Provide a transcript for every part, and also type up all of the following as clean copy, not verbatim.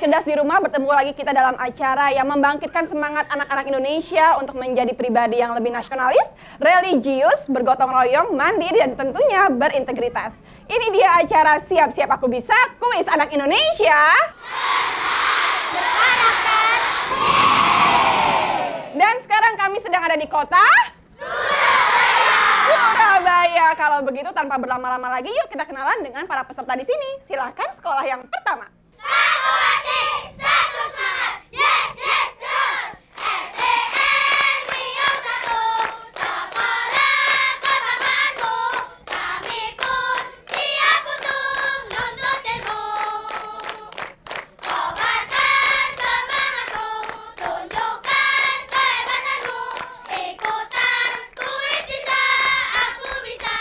cerdas di rumah, bertemu lagi kita dalam acara yang membangkitkan semangat anak-anak Indonesia untuk menjadi pribadi yang lebih nasionalis, religius, bergotong royong, mandiri, dan tentunya berintegritas. Ini dia acara Siap-Siap Aku Bisa, Kuis Anak Indonesia. Dan sekarang kami sedang ada di kota Surabaya. Kalau begitu tanpa berlama-lama lagi, yuk kita kenalan dengan para peserta di sini. Silakan sekolah yang pertama. Satu hati, satu semangat, yes, yes, yes. SDN Riau 1, sekolah kebanggaanmu. Kami pun siap untuk nuntut ilmu. Kobarkan semangatmu, tunjukkan kehebatanmu. Ikutan kuis bisa, aku bisa.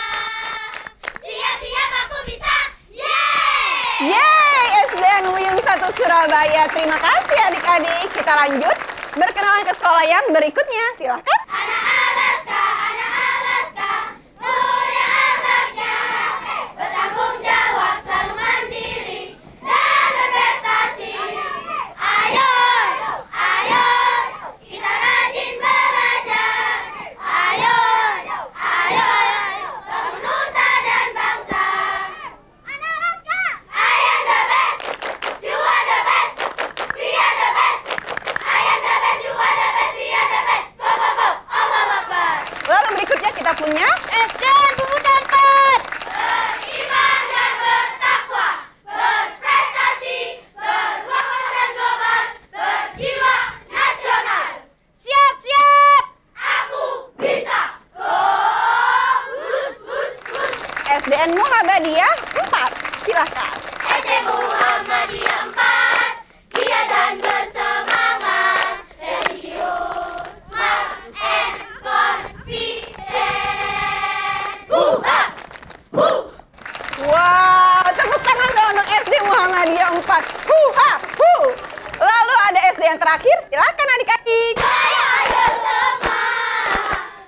Siap-siap aku bisa, yeay! Yeay, SDN Wiyung 1 Surabaya. Terima kasih adik-adik. Kita lanjut berkenalan ke sekolah yang berikutnya. Silahkan. Anak Alaska, mulia akhlaknya, bertanggung jawab, selalu mandiri, dan berprestasi. Ayo, ayo, kita rajin belajar. Ayo, ayo, bangun nusa dan bangsa. Anak Alaska, I am the best, you are the best, we are the best. I am the best, you are the best, we are the best. Go, go, go, Allahu Akbar. Lalu berikutnya kita punya SDN Pemuda 4. Beriman dan bertakwa, berprestasi, berwawasan global, berjiwa nasional. Siap-siap, aku bisa. Go, bus, bus, bus. SDN Muhammadiyah 4. Silahkan. SD Muhammadiyah 4, giat dan bersemangat, religius, smart and confident. Huha! Hu! Wow, tepuk tangan dong untuk SD Muhammadiyah 4. Huha, hu. Lalu ada SD yang terakhir. Silahkan adik-adik. Ayo semua,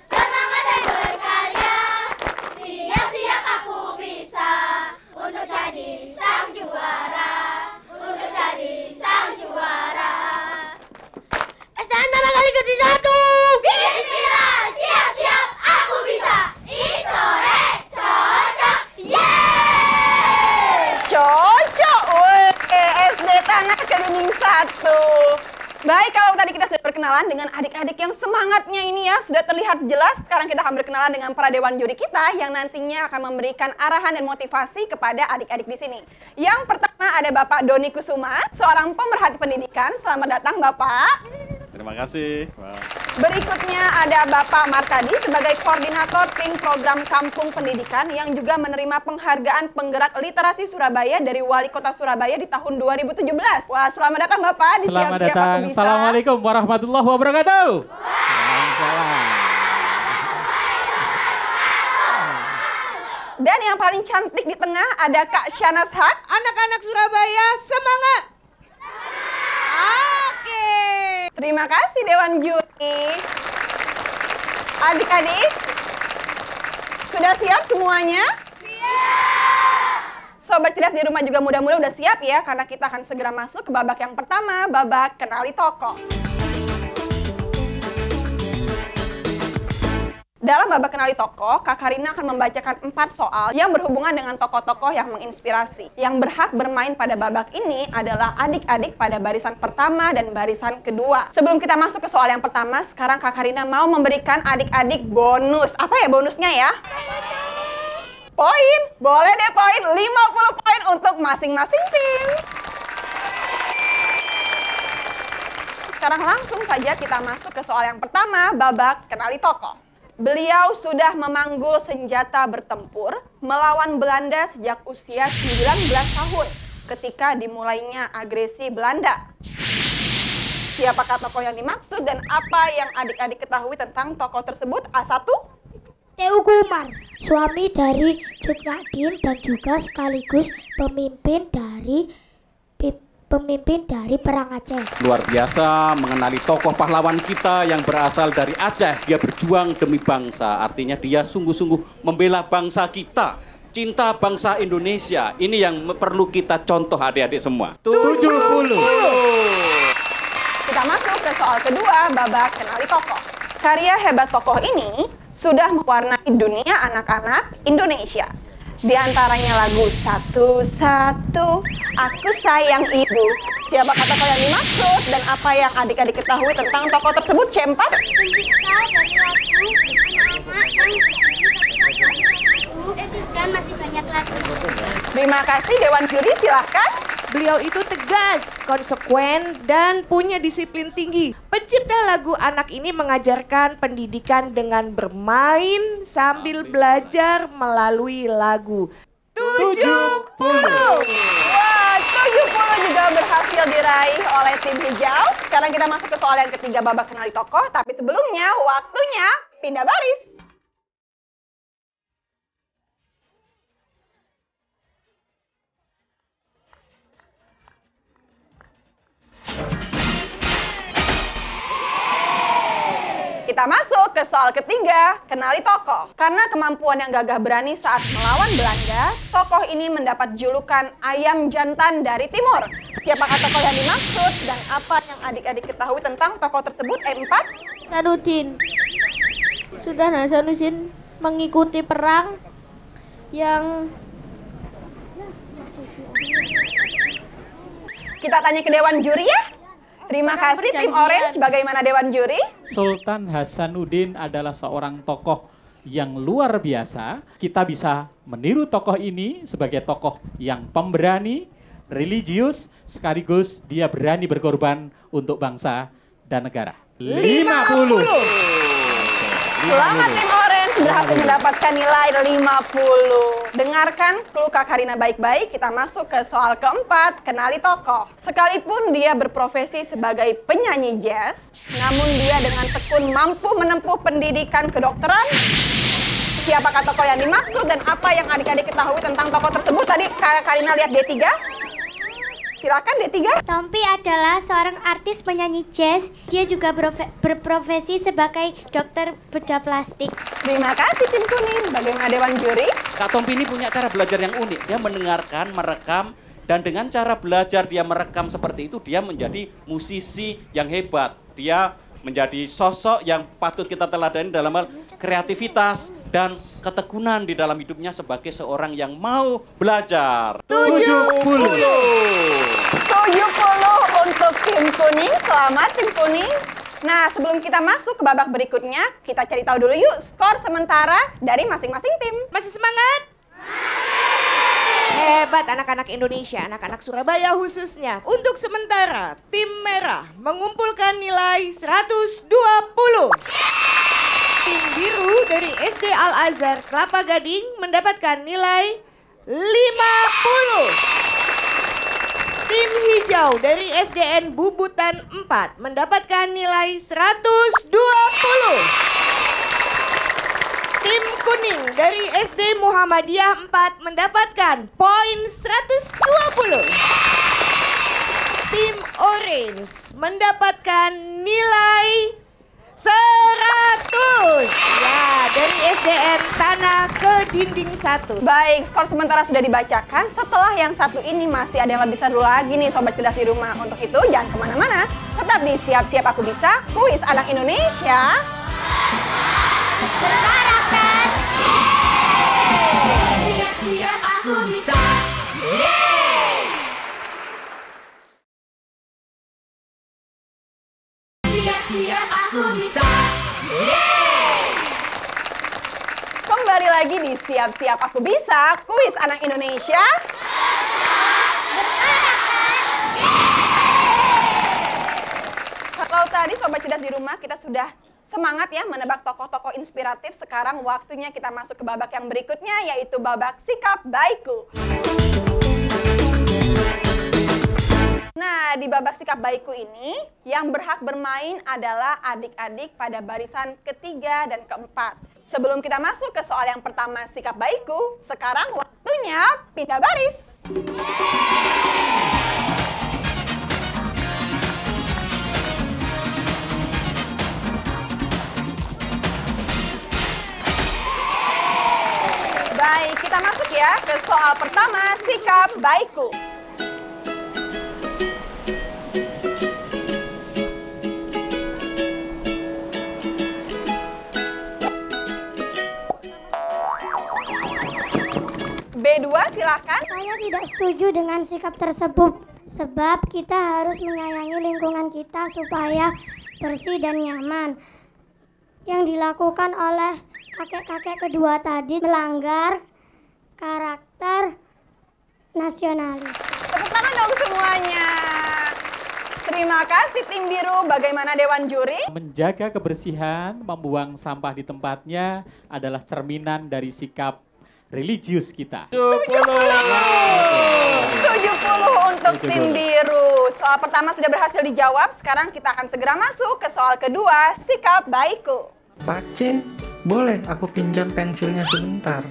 semangat dan berkarya. Siap-siap aku bisa, untuk jadi sang juara, untuk jadi sang juara. SDN Tanah Kali Gede 1. Bismillah, siap-siap aku bisa. Isore, cocok, yeay! Cocok, weh, SD Tanah Keliling 1. Baik, kalau tadi kita sudah berkenalan dengan adik-adik yang semangatnya ini ya, sudah terlihat jelas. Sekarang kita akan berkenalan dengan para dewan juri kita yang nantinya akan memberikan arahan dan motivasi kepada adik-adik di sini. Yang pertama ada Bapak Doni Kusuma, seorang pemerhati pendidikan. Selamat datang Bapak. Terima kasih. Wah. Berikutnya ada Bapak Markadi sebagai koordinator tim program Kampung Pendidikan yang juga menerima penghargaan penggerak literasi Surabaya dari Wali Kota Surabaya di tahun 2017. Wah, selamat datang Bapak di Selamat Siap-Siap datang. Aku Bisa. Assalamualaikum warahmatullahi wabarakatuh. Waalaikumsalam. Dan yang paling cantik di tengah ada Kak Syanas Haq. Anak-anak Surabaya semangat. Oke. Terima kasih Dewan Juri. Adik-adik, sudah siap semuanya? Sobat cerdas di rumah juga mudah-mudahan udah siap ya, karena kita akan segera masuk ke babak yang pertama, babak kenali tokoh. Dalam babak kenali tokoh, Kak Karina akan membacakan 4 soal yang berhubungan dengan tokoh-tokoh yang menginspirasi. Yang berhak bermain pada babak ini adalah adik-adik pada barisan pertama dan barisan kedua. Sebelum kita masuk ke soal yang pertama, sekarang Kak Karina mau memberikan adik-adik bonus. Apa ya bonusnya ya? Poin, boleh deh poin, 50 poin untuk masing-masing tim. Sekarang langsung saja kita masuk ke soal yang pertama, babak kenali tokoh. Beliau sudah memanggul senjata bertempur melawan Belanda sejak usia 19 tahun ketika dimulainya agresi Belanda. Siapakah tokoh yang dimaksud dan apa yang adik-adik ketahui tentang tokoh tersebut? A1? Teuku Umar, suami dari Cut Nyak dan juga sekaligus pemimpin dari Perang Aceh. Luar biasa mengenali tokoh pahlawan kita yang berasal dari Aceh. Dia berjuang demi bangsa, artinya dia sungguh-sungguh membela bangsa kita. cinta bangsa Indonesia. Ini yang perlu kita contoh adik-adik semua. 70. Kita masuk ke soal kedua, babak kenali tokoh. Karya hebat tokoh ini sudah mewarnai dunia anak-anak Indonesia. Di antaranya lagu Satu-Satu, Aku Sayang Ibu. Siapakah tokoh yang dimaksud dan apa yang adik-adik ketahui tentang tokoh tersebut, C4? Pencipta dari lagu anak-anak dan masih banyak lagu. Terima kasih Dewan Juri, silahkan. Beliau itu tegas, konsekuen, dan punya disiplin tinggi. Pencipta lagu anak ini mengajarkan pendidikan dengan bermain sambil belajar melalui lagu. 70. Wah, 70 juga berhasil diraih oleh tim hijau. Sekarang kita masuk ke soal yang ketiga, babak kenali tokoh. Tapi sebelumnya, waktunya pindah baris. Kita masuk ke soal ketiga, kenali tokoh. Karena kemampuan yang gagah berani saat melawan Belanda, tokoh ini mendapat julukan ayam jantan dari timur. Siapakah tokoh yang dimaksud dan apa yang adik-adik ketahui tentang tokoh tersebut, E4? Hasanuddin. Sudah Hasanuddin mengikuti perang yang Kita tanya ke Dewan Juri ya. Terima kasih tim Orange, bagaimana Dewan Juri? Sultan Hasanuddin adalah seorang tokoh yang luar biasa. Kita bisa meniru tokoh ini sebagai tokoh yang pemberani, religius, sekaligus dia berani berkorban untuk bangsa dan negara. 50. Selamat tim Orange berhasil mendapatkan nilai 50. Dengarkan clue Kak Karina baik-baik, kita masuk ke soal keempat, kenali tokoh. Sekalipun dia berprofesi sebagai penyanyi jazz, namun dia dengan tekun mampu menempuh pendidikan kedokteran. Siapakah tokoh yang dimaksud dan apa yang adik-adik ketahui tentang tokoh tersebut? Tadi Kak Karina lihat D3. Silakan D3. Tompi adalah seorang artis penyanyi jazz. Dia juga berprofesi sebagai dokter bedah plastik. Terima kasih tim kuning. Bagaimana Dewan Juri? Kak Tompi ini punya cara belajar yang unik. Dia mendengarkan, merekam, dan dengan cara belajar dia merekam seperti itu, dia menjadi musisi yang hebat. Dia menjadi sosok yang patut kita teladani dalam hal kreativitas dan ketekunan di dalam hidupnya sebagai seorang yang mau belajar. 70. 70 untuk tim kuning. Selamat tim kuning. Nah, sebelum kita masuk ke babak berikutnya, kita cari tahu dulu yuk skor sementara dari masing-masing tim. Masih semangat? Hebat anak-anak Indonesia, anak-anak Surabaya khususnya. Untuk sementara, tim merah mengumpulkan nilai 120. Tim biru dari SD Al-Azhar Kelapa Gading mendapatkan nilai 50. Tim hijau dari SDN Bubutan 4 mendapatkan nilai 120. Tim kuning dari SD Muhammadiyah 4 mendapatkan poin 120. Tim orange mendapatkan nilai 100. Ya, dari SDN Tanah ke Dinding 1. Baik, skor sementara sudah dibacakan. Setelah yang satu ini masih ada yang lebih seru lagi nih Sobat Cerdas di rumah. Untuk itu jangan kemana-mana. Tetap di Siap-Siap Aku Bisa, Kuis Anak Indonesia. Berkarakter. Siap-siap aku bisa. Siap-siap aku bisa. Kembali lagi di Siap-Siap Aku Bisa, Kuis Anak Indonesia. Kalau tadi Sobat Cerdas di rumah kita sudah semangat ya menebak tokoh-tokoh inspiratif. Sekarang waktunya kita masuk ke babak yang berikutnya, yaitu babak Sikap Baikku. Nah, di babak Sikap Baikku ini, yang berhak bermain adalah adik-adik pada barisan ketiga dan keempat. Sebelum kita masuk ke soal yang pertama Sikap Baikku, sekarang waktunya pindah baris. Baik, kita masuk ya ke soal pertama, sikap baikku. B2 silakan. Saya tidak setuju dengan sikap tersebut, sebab kita harus menyayangi lingkungan kita supaya bersih dan nyaman. Yang dilakukan oleh kakek-kakek kedua tadi melanggar karakter nasionalis. Tepuk tangan dong semuanya. Terima kasih tim biru. Bagaimana Dewan Juri? Menjaga kebersihan, membuang sampah di tempatnya adalah cerminan dari sikap religius kita. 70 untuk tim biru. Soal pertama sudah berhasil dijawab. Sekarang kita akan segera masuk ke soal kedua, sikap baikku. Pak C, boleh aku pinjam pensilnya sebentar?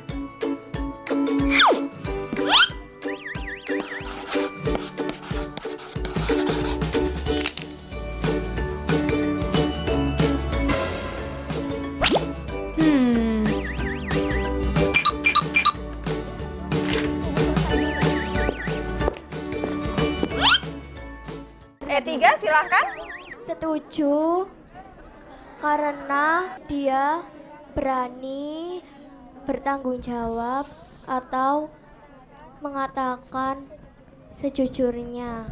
E3 silahkan. Setuju, karena dia berani bertanggung jawab atau mengatakan sejujurnya.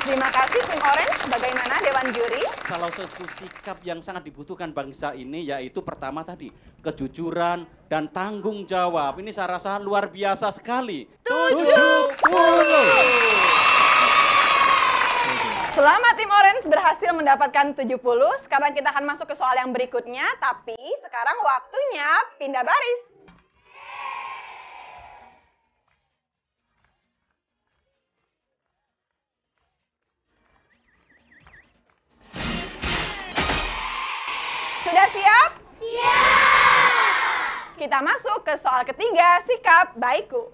Terima kasih tim orange. Bagaimana Dewan Juri? Salah satu sikap yang sangat dibutuhkan bangsa ini yaitu pertama tadi, kejujuran dan tanggung jawab. Ini saya rasa luar biasa sekali. 70. Selamat tim orange berhasil mendapatkan 70. Sekarang kita akan masuk ke soal yang berikutnya, tapi sekarang waktunya pindah baris. Sudah siap? Siap! Kita masuk ke soal ketiga, sikap baikku.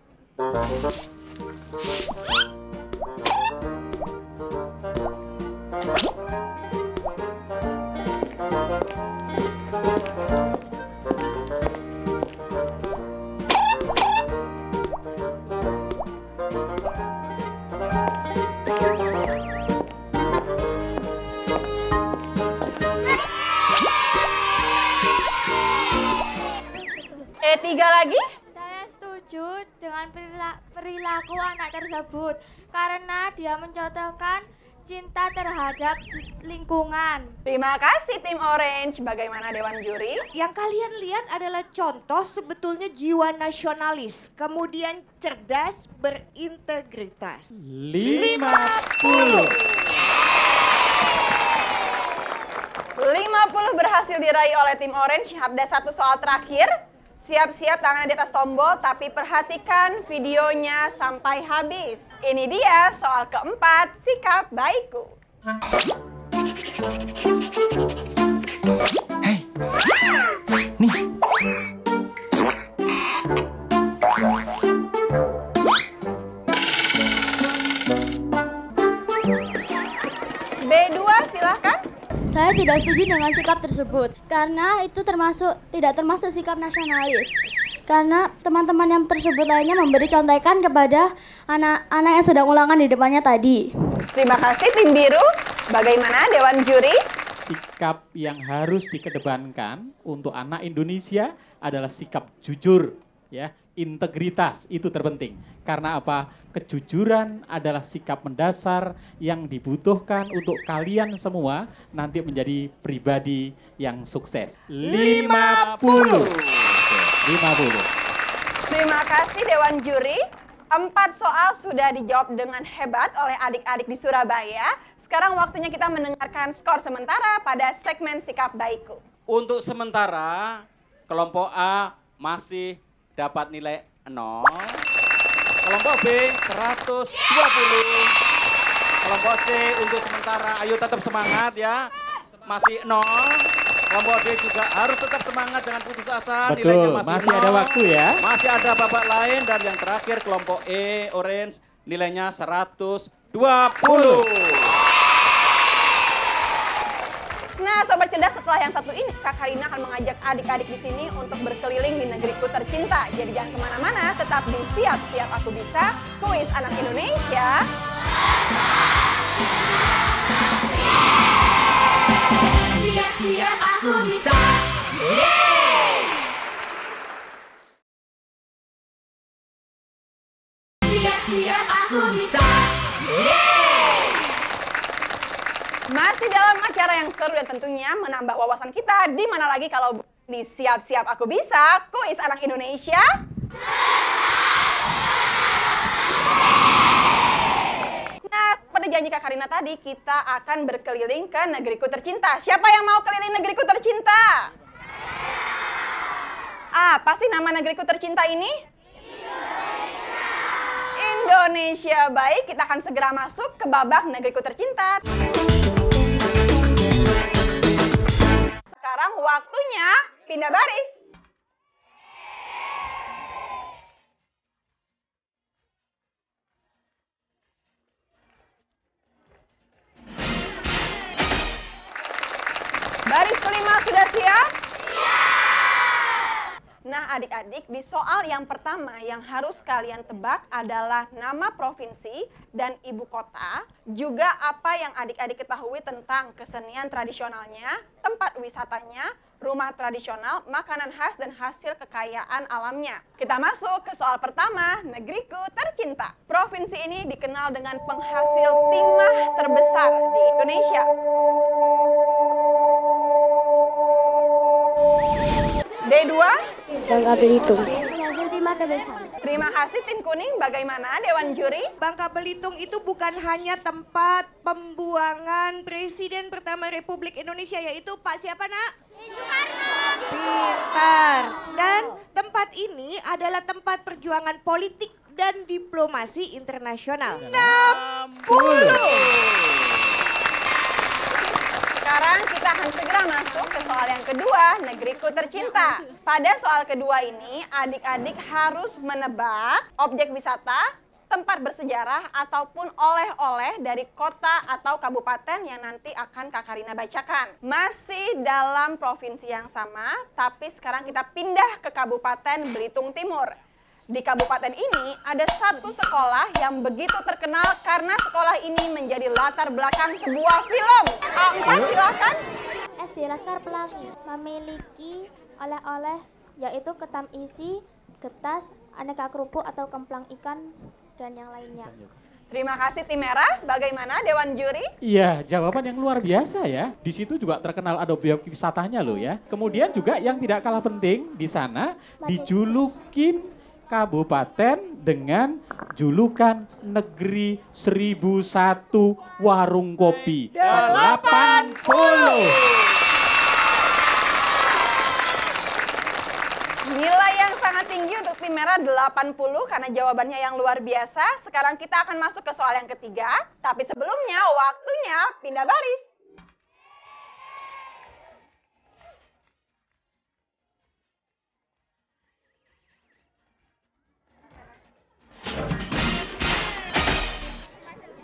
E3 lagi? Saya setuju dengan perilaku anak tersebut karena dia mencontohkan cinta terhadap lingkungan. Terima kasih tim orange. Bagaimana Dewan Juri? Yang kalian lihat adalah contoh sebetulnya jiwa nasionalis, kemudian cerdas, berintegritas. 50. 50 berhasil diraih oleh tim orange. Ada satu soal terakhir. Siap-siap tangannya di atas tombol, tapi perhatikan videonya sampai habis. Ini dia soal keempat, sikap baikku. Hei, nih. B2 silahkan. Saya tidak setuju dengan sikap tersebut karena itu tidak termasuk sikap nasionalis. Karena teman-teman yang tersebut lainnya memberi contekan kepada anak-anak yang sedang ulangan di depannya tadi. Terima kasih tim biru. Bagaimana Dewan Juri? Sikap yang harus dikedepankan untuk anak Indonesia adalah sikap jujur, ya, integritas itu terpenting. Karena apa? Kejujuran adalah sikap mendasar yang dibutuhkan untuk kalian semua nanti menjadi pribadi yang sukses. 50. Terima kasih Dewan Juri. 4 soal sudah dijawab dengan hebat oleh adik-adik di Surabaya. Sekarang waktunya kita mendengarkan skor sementara pada segmen sikap baikku. Untuk sementara, kelompok A masih dapat nilai 0. Kelompok B 120. Kelompok C untuk sementara, ayo tetap semangat ya. Masih 0. Kelompok D juga harus tetap semangat, jangan putus asa. Betul, nilainya masih 0. ada waktu ya. Masih ada babak lain dan yang terakhir kelompok E, orange, nilainya 120. Nah, Sobat Cerdas, setelah yang satu ini, Kak Karina akan mengajak adik-adik di sini untuk berkeliling di negeriku tercinta. Jadi jangan kemana-mana, tetap di Siap-Siap Aku Bisa, Kuis Anak Indonesia. Siap-siap aku bisa. Siap-siap aku bisa. Masih dalam acara yang seru dan tentunya menambah wawasan kita. Di mana lagi kalau di Siap-Siap Aku Bisa, Kuis Anak Indonesia. Nah, pada janji Kak Karina tadi, kita akan berkeliling ke negeriku tercinta. Siapa yang mau keliling negeriku tercinta? Apa sih nama negeriku tercinta ini? Indonesia. Baik, kita akan segera masuk ke babak negeriku tercinta. Sekarang waktunya pindah baris. Baris kelima sudah siap? Nah, adik-adik, di soal yang pertama yang harus kalian tebak adalah nama provinsi dan ibu kota, juga apa yang adik-adik ketahui tentang kesenian tradisionalnya, tempat wisatanya, rumah tradisional, makanan khas, dan hasil kekayaan alamnya. Kita masuk ke soal pertama, negeriku tercinta. Provinsi ini dikenal dengan penghasil timah terbesar di Indonesia. D2. Bangka Belitung. Penghasil timah terbesar. Terima kasih tim kuning. Bagaimana Dewan Juri? Bangka Belitung itu bukan hanya tempat pembuangan Presiden pertama Republik Indonesia, yaitu Pak siapa, Nak? Soekarno. Pintar. Dan tempat ini adalah tempat perjuangan politik dan diplomasi internasional. 60. Sekarang kita akan segera masuk ke soal yang kedua, negeriku tercinta. Pada soal kedua ini, adik-adik harus menebak objek wisata, tempat bersejarah, ataupun oleh-oleh dari kota atau kabupaten yang nanti akan Kak Karina bacakan. Masih dalam provinsi yang sama, tapi sekarang kita pindah ke Kabupaten Belitung Timur. Di kabupaten ini ada satu sekolah yang begitu terkenal karena sekolah ini menjadi latar belakang sebuah film. A4 silakan. SD Laskar Pelangi memiliki oleh-oleh yaitu ketam isi, getas, aneka kerupuk atau kemplang ikan, dan yang lainnya. Terima kasih tim merah. Bagaimana Dewan Juri? Iya, jawaban yang luar biasa ya. Di situ juga terkenal ada objek wisatanya loh ya. Kemudian juga yang tidak kalah penting di sana dijulukin kabupaten dengan julukan Negeri 1001 Warung Kopi 80. Nilai yang sangat tinggi untuk tim merah 80 karena jawabannya yang luar biasa. Sekarang kita akan masuk ke soal yang ketiga. Tapi sebelumnya waktunya pindah baris.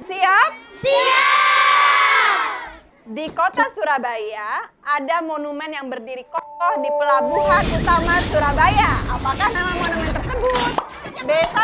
Siap? Siap. Di kota Surabaya ada monumen yang berdiri kokoh di Pelabuhan Utama Surabaya. Apakah nama monumen tersebut? B1.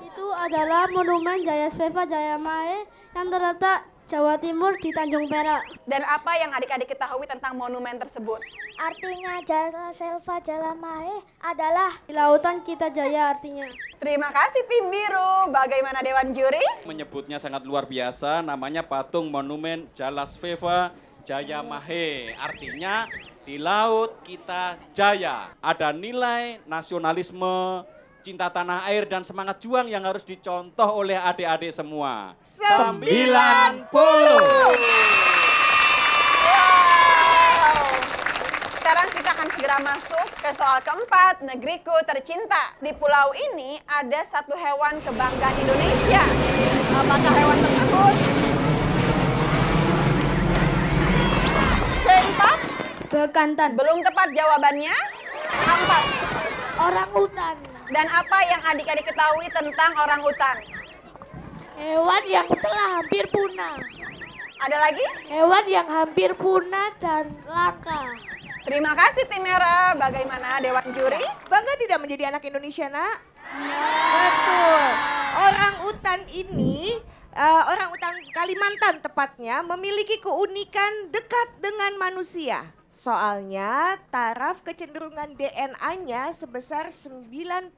Itu adalah Monumen Jaya Sveva Jaya Mae yang terletak Jawa Timur di Tanjung Perak. Dan apa yang adik-adik ketahui tentang monumen tersebut? Artinya Jaya Selva Jaya Mae adalah Di lautan kita jaya artinya. Terima kasih tim biru. Bagaimana Dewan Juri? Menyebutnya sangat luar biasa, namanya patung monumen Jalasveva Jaya Mahe. Artinya di laut kita jaya. Ada nilai nasionalisme, cinta tanah air, dan semangat juang yang harus dicontoh oleh adik-adik semua. 90. Sekarang kita akan segera masuk ke soal keempat, negeriku tercinta. Di pulau ini ada satu hewan kebanggaan Indonesia. Apakah hewan tersebut? C4? Bekantan. Belum tepat jawabannya. A4. Orang utan. Dan apa yang adik-adik ketahui tentang orang utan? Hewan yang telah hampir punah. Ada lagi? Hewan yang hampir punah dan langka. Terima kasih tim merah. Bagaimana Dewan Juri? Bangga tidak menjadi anak Indonesia, Nak? Betul. Orang utan ini, orang utan Kalimantan tepatnya, memiliki keunikan dekat dengan manusia. Soalnya taraf kecenderungan DNA-nya sebesar 96,4%.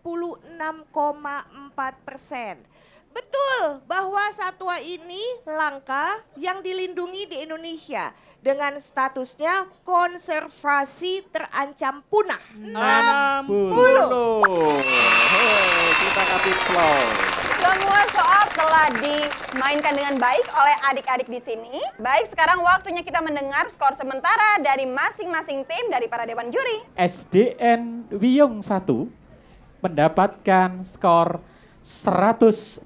Betul bahwa satwa ini langka yang dilindungi di Indonesia dengan statusnya konservasi terancam punah. 60. Hei, kita kasih applause. Semua soal telah dimainkan dengan baik oleh adik-adik di sini. Baik, sekarang waktunya kita mendengar skor sementara dari masing-masing tim dari para Dewan Juri. SDN Wiyung 1 mendapatkan skor 140.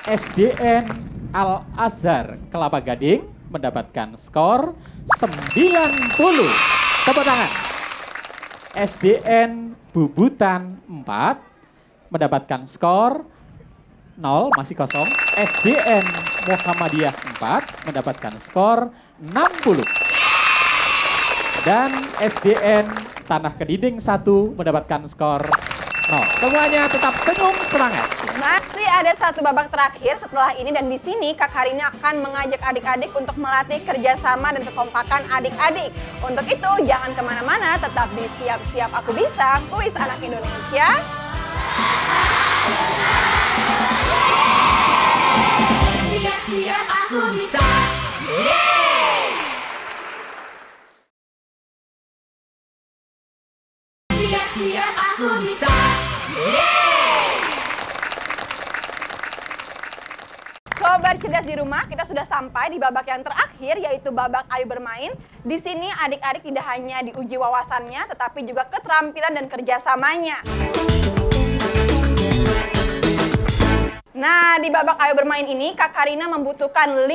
SDN Al-Azhar Kelapa Gading mendapatkan skor 90. Tepuk tangan. SDN Bubutan 4 mendapatkan skor 0, masih kosong. SDN Muhammadiyah 4 mendapatkan skor 60. Dan SDN Tanah Kedinding 1 mendapatkan skor 0. Semuanya tetap senyum, semangat. Masih ada satu babak terakhir setelah ini dan di sini Kak Harini akan mengajak adik-adik untuk melatih kerjasama dan kekompakan adik-adik. Untuk itu jangan kemana-mana, tetap di Siap-Siap Aku Bisa, Kuis Anak Indonesia. Siap-siap aku bisa. Siap-siap aku bisa. Sobat cerdas di rumah, kita sudah sampai di babak yang terakhir yaitu babak Ayo Bermain. Di sini adik-adik tidak hanya diuji wawasannya, tetapi juga keterampilan dan kerjasamanya. Nah, di babak Ayo Bermain ini, Kak Karina membutuhkan 5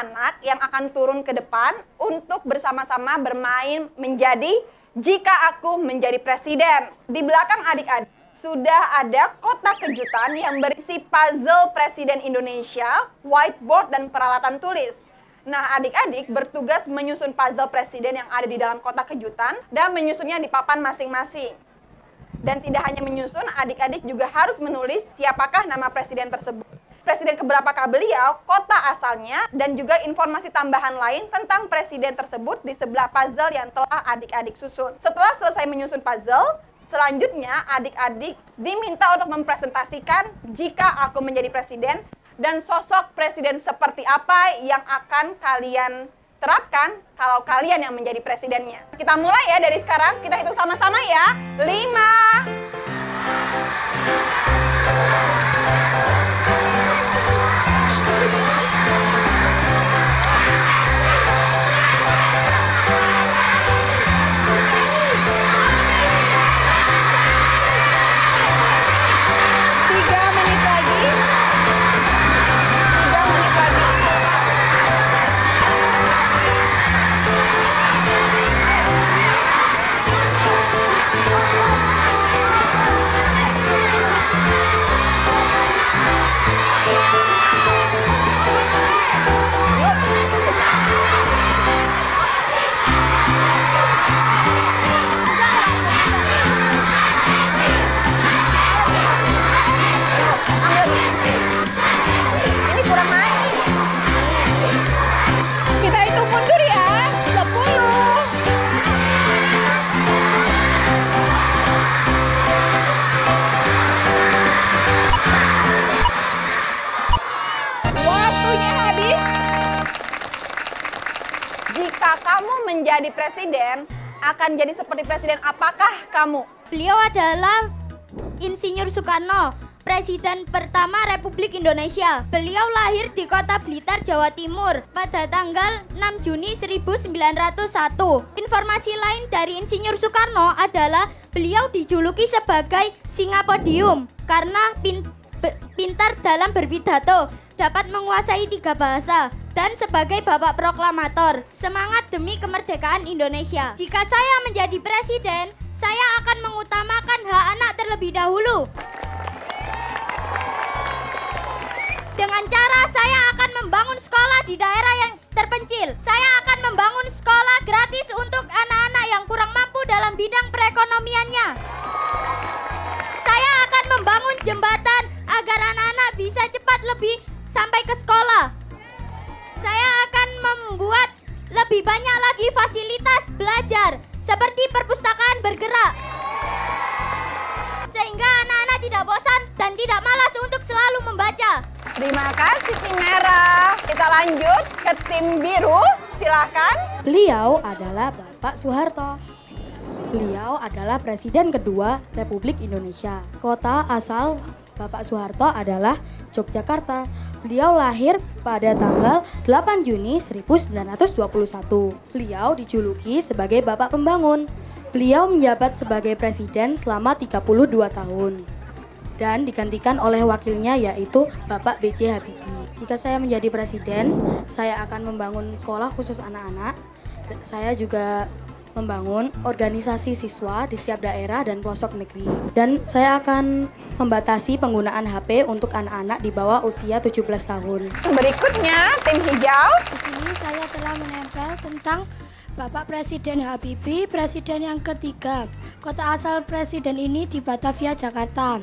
anak yang akan turun ke depan untuk bersama-sama bermain menjadi Jika Aku Menjadi Presiden. Di belakang adik-adik sudah ada kotak kejutan yang berisi puzzle Presiden Indonesia, whiteboard, dan peralatan tulis. Nah, adik-adik bertugas menyusun puzzle presiden yang ada di dalam kotak kejutan dan menyusunnya di papan masing-masing. Dan tidak hanya menyusun, adik-adik juga harus menulis siapakah nama presiden tersebut, presiden keberapakah beliau, kota asalnya, dan juga informasi tambahan lain tentang presiden tersebut di sebelah puzzle yang telah adik-adik susun. Setelah selesai menyusun puzzle, selanjutnya adik-adik diminta untuk mempresentasikan jika aku menjadi presiden dan sosok presiden seperti apa yang akan kalian terapkan kalau kalian yang menjadi presidennya. Kita mulai ya dari sekarang, kita hitung sama-sama ya. 5. Menjadi presiden, akan jadi seperti presiden apakah kamu? Beliau adalah Insinyur Soekarno, Presiden pertama Republik Indonesia. Beliau lahir di Kota Blitar, Jawa Timur pada tanggal 6 Juni 1901. Informasi lain dari Insinyur Soekarno adalah beliau dijuluki sebagai singa podium karena pintar dalam berpidato, dapat menguasai 3 bahasa, dan sebagai bapak proklamator, semangat demi kemerdekaan Indonesia. Jika saya menjadi presiden, saya akan mengutamakan hak anak terlebih dahulu. Dengan cara saya akan membangun sekolah di daerah yang terpencil. Saya akan membangun sekolah gratis untuk anak-anak yang kurang mampu dalam bidang perekonomiannya. Saya akan membangun jembatan agar anak-anak bisa cepat lebih sampai ke sekolah. Saya akan membuat lebih banyak lagi fasilitas belajar seperti perpustakaan bergerak. Sehingga anak-anak tidak bosan dan tidak malas untuk selalu membaca. Terima kasih tim merah. Kita lanjut ke tim biru. Silakan. Beliau adalah Bapak Soeharto. Beliau adalah Presiden kedua Republik Indonesia. Kota asal Bapak Soeharto adalah Yogyakarta. Beliau lahir pada tanggal 8 Juni 1921. Beliau dijuluki sebagai Bapak Pembangun. Beliau menjabat sebagai presiden selama 32 tahun. Dan digantikan oleh wakilnya yaitu Bapak B.J. Habibie. Jika saya menjadi presiden, saya akan membangun sekolah khusus anak-anak. Saya juga membangun organisasi siswa di setiap daerah dan pelosok negeri. Dan saya akan membatasi penggunaan HP untuk anak-anak di bawah usia 17 tahun. Berikutnya tim hijau. Di sini saya telah menempel tentang Bapak Presiden Habibie, presiden yang ketiga. Kota asal presiden ini di Batavia, Jakarta.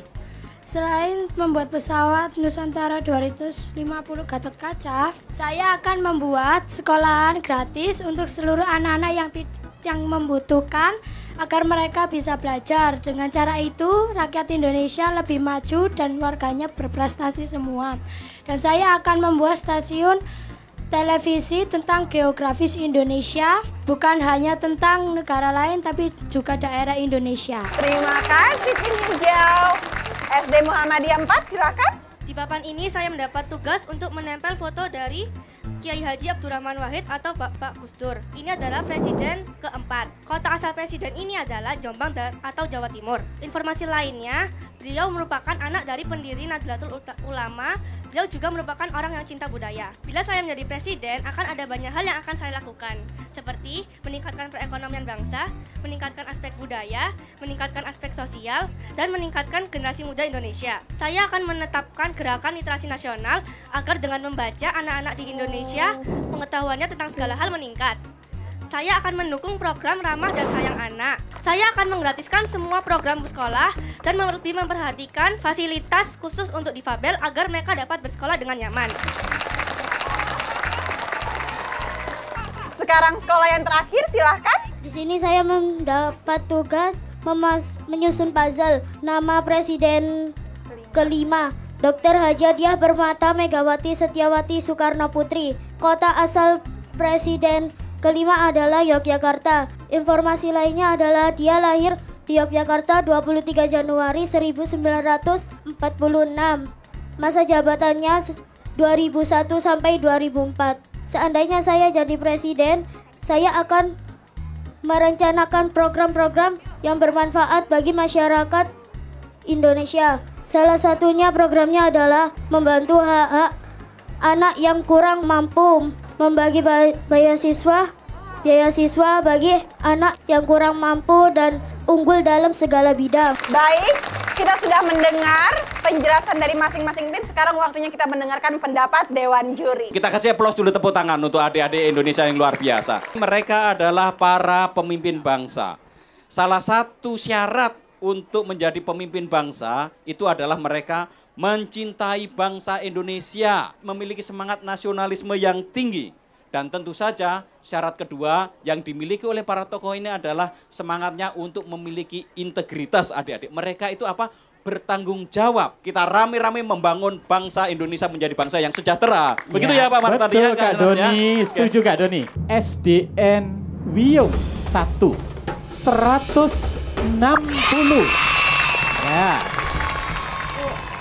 Selain membuat pesawat Nusantara 250 Gatot Kaca, saya akan membuat sekolahan gratis untuk seluruh anak-anak yang membutuhkan agar mereka bisa belajar. Dengan cara itu, rakyat Indonesia lebih maju dan warganya berprestasi semua. Dan saya akan membuat stasiun televisi tentang geografis Indonesia, bukan hanya tentang negara lain tapi juga daerah Indonesia. Terima kasih tim hijau. SD Muhammadiyah 4, silakan. Di papan ini saya mendapat tugas untuk menempel foto dari Kiai Haji Abdurrahman Wahid atau Bapak Gus Dur. Ini adalah presiden keempat. Kota asal presiden ini adalah Jombang atau Jawa Timur. Informasi lainnya, beliau merupakan anak dari pendiri Nahdlatul Ulama. Beliau juga merupakan orang yang cinta budaya. Bila saya menjadi presiden, akan ada banyak hal yang akan saya lakukan. Seperti meningkatkan perekonomian bangsa, meningkatkan aspek budaya, meningkatkan aspek sosial, dan meningkatkan generasi muda Indonesia. Saya akan menetapkan gerakan literasi nasional agar dengan membaca anak-anak di Indonesia pengetahuannya tentang segala hal meningkat. Saya akan mendukung program ramah dan sayang anak. Saya akan menggratiskan semua program sekolah dan lebih memperhatikan fasilitas khusus untuk difabel agar mereka dapat bersekolah dengan nyaman. Sekarang sekolah yang terakhir, silahkan. Di sini saya mendapat tugas menyusun puzzle nama presiden kelima, Dr. Hajadiah Permata Megawati Setiawati Soekarno Putri. Kota asal presiden kelima adalah Yogyakarta. Informasi lainnya adalah dia lahir di Yogyakarta 23 Januari 1946. Masa jabatannya 2001 sampai 2004. Seandainya saya jadi presiden, saya akan merencanakan program-program yang bermanfaat bagi masyarakat Indonesia. Salah satunya programnya adalah membantu hak-hak anak yang kurang mampu, membagi beasiswa bagi anak yang kurang mampu dan unggul dalam segala bidang. Baik, kita sudah mendengar penjelasan dari masing-masing tim. Sekarang waktunya kita mendengarkan pendapat Dewan Juri. Kita kasih aplaus dulu, tepuk tangan untuk adik-adik Indonesia yang luar biasa. Mereka adalah para pemimpin bangsa. Salah satu syarat untuk menjadi pemimpin bangsa itu adalah mereka mencintai bangsa Indonesia, memiliki semangat nasionalisme yang tinggi. Dan tentu saja syarat kedua yang dimiliki oleh para tokoh ini adalah semangatnya untuk memiliki integritas adik-adik. Mereka itu apa? Bertanggung jawab. Kita rame-rame membangun bangsa Indonesia menjadi bangsa yang sejahtera. Begitu ya Pak Marta? Betul Kak Doni, setuju Kak Doni. SDN Wiyung 1, 160. Ya.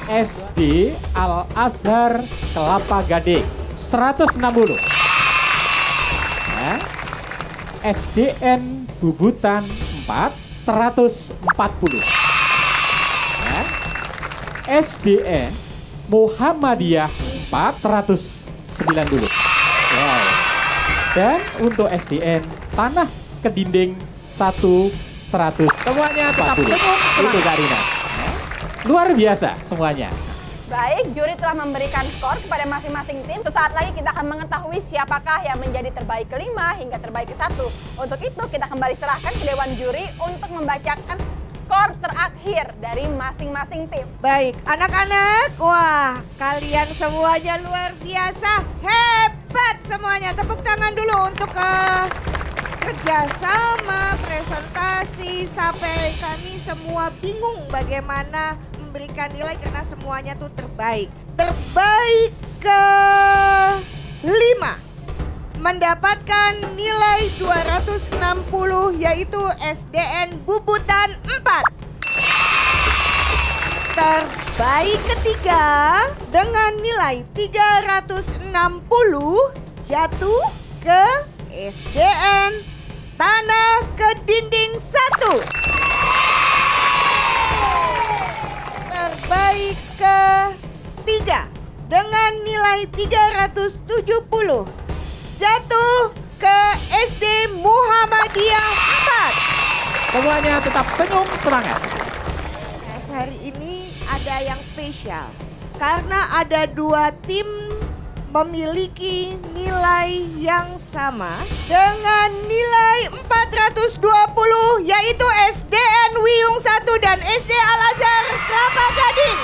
SD Al Azhar Kelapa Gading 160. Ya. SDN Bubutan 4 140. Ya. SDN Muhammadiyah 4 190. Wow. Dan untuk SDN Tanah Kedinding 1 100. Semuanya tetap senyum, Itu Kak Rina. Luar biasa semuanya. Baik, juri telah memberikan skor kepada masing-masing tim. Sesaat lagi kita akan mengetahui siapakah yang menjadi terbaik ke-5 hingga terbaik ke-1. Untuk itu kita kembali serahkan ke Dewan Juri untuk membacakan skor terakhir dari masing-masing tim. Baik, anak-anak, wah kalian semuanya luar biasa, hebat semuanya. Tepuk tangan dulu untuk kerjasama, presentasi, sampai kami semua bingung bagaimana memberikan nilai karena semuanya tuh terbaik. Terbaik ke-5 mendapatkan nilai 260 yaitu SDN Bubutan 4. Terbaik ketiga dengan nilai 360 jatuh ke SDN Tanah Kedinding 1. Terbaik ketiga dengan nilai 370 jatuh ke SD Muhammadiyah 4. Semuanya tetap senyum, semangat. Hari ini ada yang spesial karena ada 2 tim memiliki nilai yang sama dengan nilai 420 yaitu SDN Wiyung 1 dan SD Al-Azhar Kelapa Gading.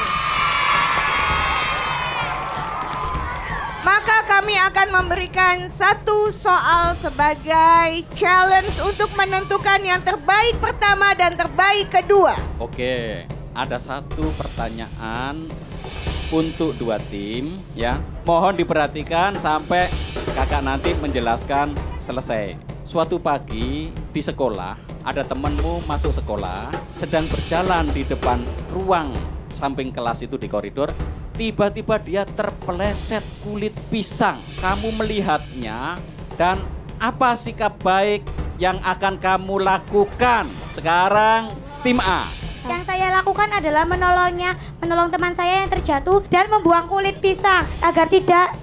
Maka kami akan memberikan 1 soal sebagai challenge untuk menentukan yang terbaik pertama dan terbaik kedua. Oke, ada 1 pertanyaan untuk 2 tim ya. Mohon diperhatikan sampai kakak nanti menjelaskan selesai. Suatu pagi di sekolah, ada temanmu masuk sekolah, sedang berjalan di depan ruang samping kelas itu di koridor, tiba-tiba dia terpeleset kulit pisang. Kamu melihatnya dan apa sikap baik yang akan kamu lakukan? Sekarang tim A. Yang saya lakukan adalah menolong teman saya yang terjatuh dan membuang kulit pisang agar tidak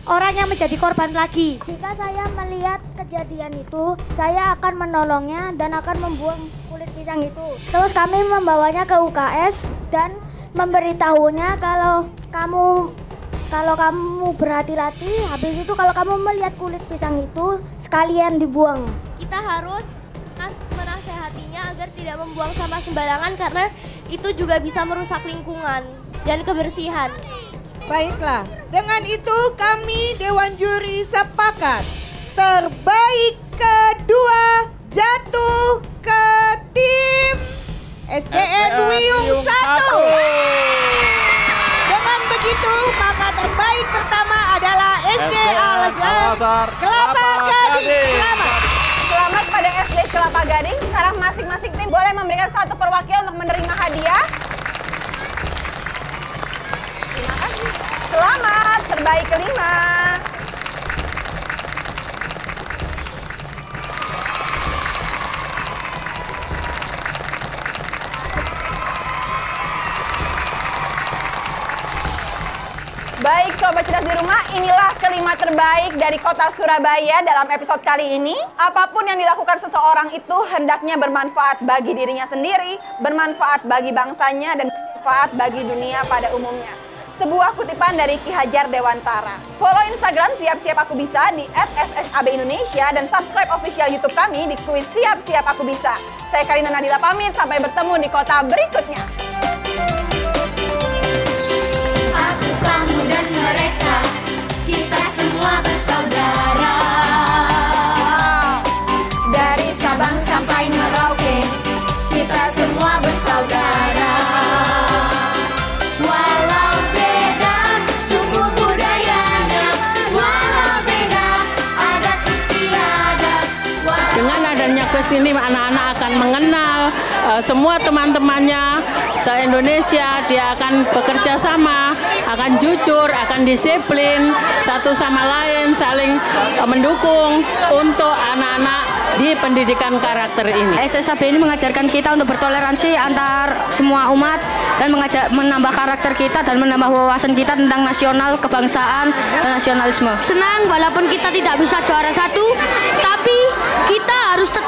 orang yang menjadi korban lagi. Jika saya melihat kejadian itu, saya akan menolongnya dan akan membuang kulit pisang itu. Terus kami membawanya ke UKS dan memberitahunya kalau kamu berhati-hati, habis itu kalau kamu melihat kulit pisang itu sekalian dibuang. Kita harus menasehatinya agar tidak membuang sampah sembarangan karena itu juga bisa merusak lingkungan dan kebersihan. Baiklah, dengan itu kami Dewan Juri sepakat terbaik kedua jatuh ke tim SDN Wiyung 1. Dengan begitu maka terbaik pertama adalah SD Al-Azhar Kelapa Gading. Selamat pada SD Kelapa Gading. Sekarang masing-masing tim boleh memberikan 1 perwakilan untuk menerima hadiah. Terima kasih. Selamat terbaik ke-5. Baik Sobat Cerdas di rumah, inilah ke-5 terbaik dari kota Surabaya dalam episode kali ini. Apapun yang dilakukan seseorang itu hendaknya bermanfaat bagi dirinya sendiri, bermanfaat bagi bangsanya, dan bermanfaat bagi dunia pada umumnya. Sebuah kutipan dari Ki Hajar Dewantara. Follow Instagram Siap-Siap Aku Bisa di @ssab_indonesia dan subscribe official YouTube kami di kuis Siap-Siap Aku Bisa. Saya Karina Nadila pamit, sampai bertemu di kota berikutnya. Kamu dan mereka, kita semua bersaudara. Dari Sabang sampai Merauke, kita semua bersaudara. Walau beda suku budayanya, walau beda adat istiadat. Dengan adanya kuis ini anak-anak akan mengenal semua teman-temannya se-Indonesia. Dia akan bekerja sama, akan jujur, akan disiplin, satu sama lain saling mendukung untuk anak-anak di pendidikan karakter ini. SSAB ini mengajarkan kita untuk bertoleransi antar semua umat dan menambah karakter kita dan menambah wawasan kita tentang nasional, kebangsaan, dan nasionalisme. Senang walaupun kita tidak bisa juara 1, tapi kita harus tetap